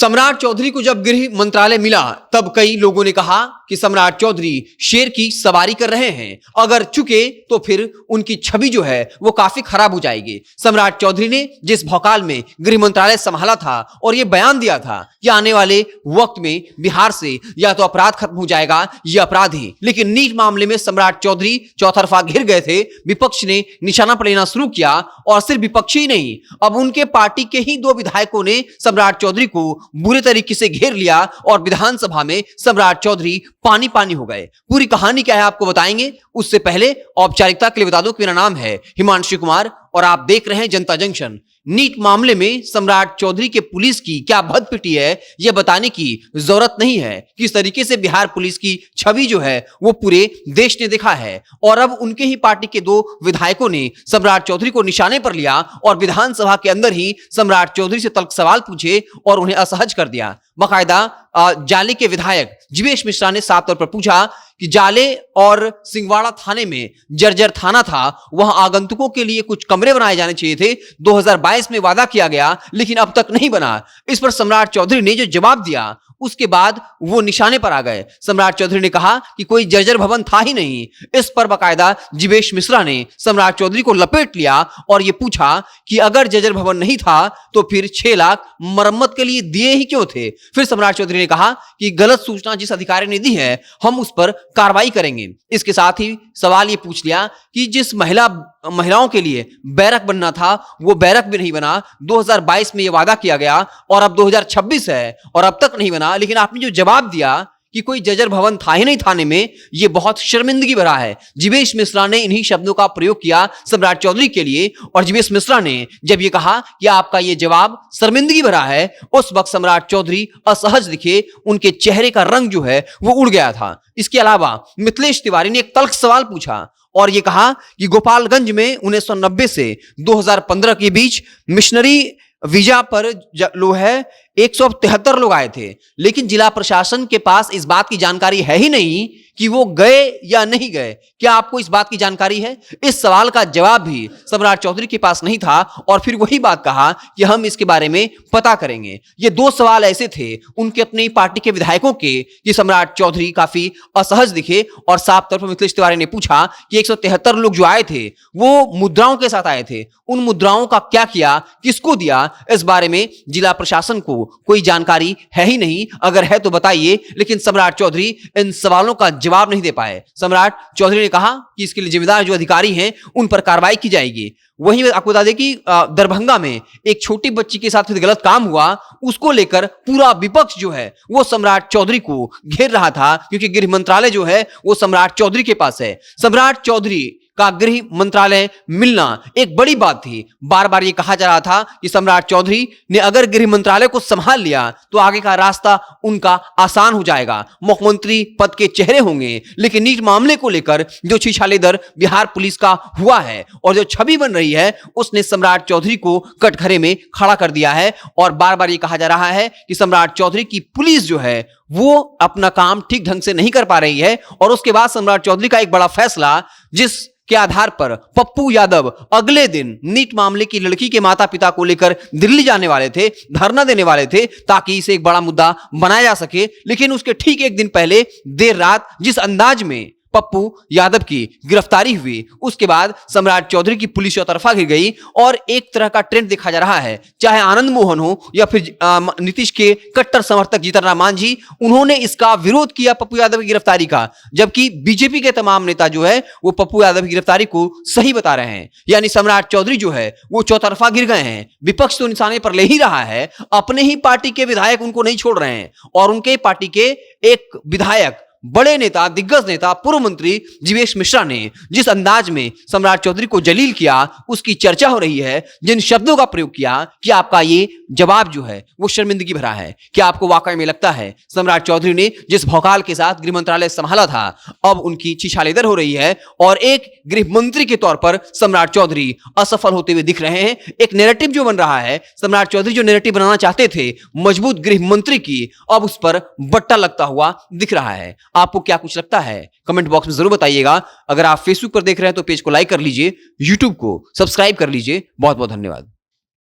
सम्राट चौधरी को जब गृह मंत्रालय मिला तब कई लोगों ने कहा कि सम्राट चौधरी शेर की सवारी कर रहे हैं, अगर चुके तो फिर उनकी छवि जो है वो काफी खराब हो जाएगी। सम्राट चौधरी ने जिस भौकाल में गृह मंत्रालय संभाला था और ये बयान दिया था कि आने वाले वक्त में बिहार से या तो अपराध खत्म हो जाएगा या अपराधी, लेकिन नीट मामले में सम्राट चौधरी चौतरफा घिर गए थे। विपक्ष ने निशाना पर लेना शुरू किया और सिर्फ विपक्षी ही नहीं, अब उनके पार्टी के ही 2 विधायकों ने सम्राट चौधरी को बुरे तरीके से घेर लिया और विधानसभा में सम्राट चौधरी पानी पानी हो गए। पूरी कहानी क्या है आपको बताएंगे, उससे पहले औपचारिकता के लिए बता दूं कि मेरा नाम है हिमांशु कुमार और आप देख रहे हैं जनता जंक्शन। नीट मामले में सम्राट चौधरी के पुलिस की क्या भद पिटी है यह बताने की जरूरत नहीं है। किस तरीके से बिहार पुलिस की छवि जो है वो पूरे देश ने देखा है और अब उनके ही पार्टी के 2 विधायकों ने सम्राट चौधरी को निशाने पर लिया और विधानसभा के अंदर ही सम्राट चौधरी से तल्ख सवाल पूछे और उन्हें असहज कर दिया। बाकायदा जाले के विधायक जीवेश मिश्रा ने साफ तौर पर पूछा कि जाले और सिंगवाड़ा थाने में जर्जर थाना था, वहां आगंतुकों के लिए कुछ कमरे बनाए जाने चाहिए थे। 2022 में वादा किया गया लेकिन अब तक नहीं बना। इस पर सम्राट चौधरी ने जो जवाब दिया उसके बाद वो निशाने पर आ गए। सम्राट चौधरी ने कहा कि कोई जर्जर भवन था ही नहीं। इस पर बाकायदा जीवेश मिश्रा ने सम्राट चौधरी को लपेट लिया और ये पूछा कि अगर जर्जर भवन नहीं था तो फिर 6 लाख मरम्मत के लिए दिए ही क्यों थे। फिर सम्राट चौधरी ने कहा कि गलत सूचना जिस अधिकारी ने दी है हम उस पर कार्रवाई करेंगे। इसके साथ ही सवाल ये पूछ लिया कि जिस महिलाओं के लिए बैरक बनना था वो बैरक भी नहीं बना। 2022 में ये वादा किया गया और अब 2026 है और अब तक नहीं बना, लेकिन आपने जो जवाब दिया कि कोई जर्जर भवन था ही नहीं थाने में, ये बहुत शर्मिंदगी भरा है। जीवेश मिश्रा ने इन्हीं शब्दों का प्रयोग किया सम्राट चौधरी के लिए और जीवेश मिश्रा ने जब ये कहा कि आपका ये जवाब शर्मिंदगी भरा है, उस वक्त सम्राट चौधरी असहज दिखे, उनके चेहरे का रंग जो है वो उड़ गया था। इसके अलावा मिथिलेश तिवारी ने एक तल्ख सवाल पूछा और ये कहा कि गोपालगंज में 1990 से 2015 के बीच मिशनरी वीजा पर जो है 173 लोग आए थे, लेकिन जिला प्रशासन के पास इस बात की जानकारी है ही नहीं कि वो गए या नहीं गए। क्या आपको इस बात की जानकारी है? इस सवाल का जवाब भी सम्राट चौधरी के पास नहीं था और फिर वही बात कहा कि हम इसके बारे में पता करेंगे। ये 2 सवाल ऐसे थे उनके अपनी पार्टी के विधायकों के कि सम्राट चौधरी काफी असहज दिखे और साफ तौर पर मिथिलेश तिवारी ने पूछा कि 173 लोग जो आए थे वो मुद्राओं के साथ आए थे, उन मुद्राओं का क्या किया, किसको दिया, इस बारे में जिला प्रशासन को कोई जानकारी है ही नहीं। अगर है तो बताइए। लेकिन सम्राट चौधरी इन सवालों का जवाब नहीं दे पाए। सम्राट चौधरी ने कहा कि इसके लिए जिम्मेदार जो अधिकारी हैं उन पर कार्रवाई की जाएगी। वहीं आपको बता दें कि दरभंगा में एक छोटी बच्ची के साथ गलत काम हुआ, उसको लेकर पूरा विपक्ष जो है वो सम्राट चौधरी को घेर रहा था, क्योंकि गृह मंत्रालय जो है वो सम्राट चौधरी के पास है। सम्राट चौधरी का गृह मंत्रालय मिलना एक बड़ी बात थी। बार बार ये कहा जा रहा था कि सम्राट चौधरी ने अगर गृह मंत्रालय को संभाल लिया तो आगे का रास्ता उनका आसान हो जाएगा, मुख्यमंत्री पद के चेहरे होंगे। लेकिन नीट मामले को लेकर जो छिछालेदर बिहार पुलिस का हुआ है और जो छवि बन रही है उसने सम्राट चौधरी को कटघरे में खड़ा कर दिया है और बार बार ये कहा जा रहा है कि सम्राट चौधरी की पुलिस जो है वो अपना काम ठीक ढंग से नहीं कर पा रही है। और उसके बाद सम्राट चौधरी का एक बड़ा फैसला, जिस के आधार पर पप्पू यादव अगले दिन नीट मामले की लड़की के माता पिता को लेकर दिल्ली जाने वाले थे, धरना देने वाले थे ताकि इसे एक बड़ा मुद्दा बनाया जा सके। लेकिन उसके ठीक एक दिन पहले देर रात जिस अंदाज में पप्पू यादव की गिरफ्तारी हुई, उसके बाद सम्राट चौधरी की पुलिस चौतरफा घिर गई और एक तरह का ट्रेंड देखा जा रहा है। चाहे आनंद मोहन हो या फिर नीतीश के कट्टर समर्थक जीतन राम मांझी, उन्होंने इसका विरोध किया पप्पू यादव की गिरफ्तारी का, जबकि बीजेपी के तमाम नेता जो है वो पप्पू यादव की गिरफ्तारी को सही बता रहे हैं। यानी सम्राट चौधरी जो है वो चौतरफा गिर गए हैं। विपक्ष तो निशाने पर ले ही रहा है, अपने ही पार्टी के विधायक उनको नहीं छोड़ रहे हैं और उनके पार्टी के एक विधायक, बड़े नेता, दिग्गज नेता, पूर्व मंत्री जीवेश मिश्रा ने जिस अंदाज में सम्राट चौधरी को जलील किया उसकी चर्चा हो रही है। जिन शब्दों का प्रयोग किया कि आपका ये जवाब जो है वो शर्मिंदगी भरा है। क्या आपको वाकई में लगता है सम्राट चौधरी ने जिस भौकाल के साथ गृह मंत्रालय संभाला था अब उनकी छिछालेदर हो रही है और एक गृह मंत्री के तौर पर सम्राट चौधरी असफल होते हुए दिख रहे हैं? एक नैरेटिव जो बन रहा है, सम्राट चौधरी जो नैरेटिव बनाना चाहते थे मजबूत गृह मंत्री की, अब उस पर बट्टा लगता हुआ दिख रहा है। आपको क्या कुछ लगता है कमेंट बॉक्स में जरूर बताइएगा। अगर आप फेसबुक पर देख रहे हैं तो पेज को लाइक कर लीजिए, यूट्यूब को सब्सक्राइब कर लीजिए। बहुत बहुत धन्यवाद।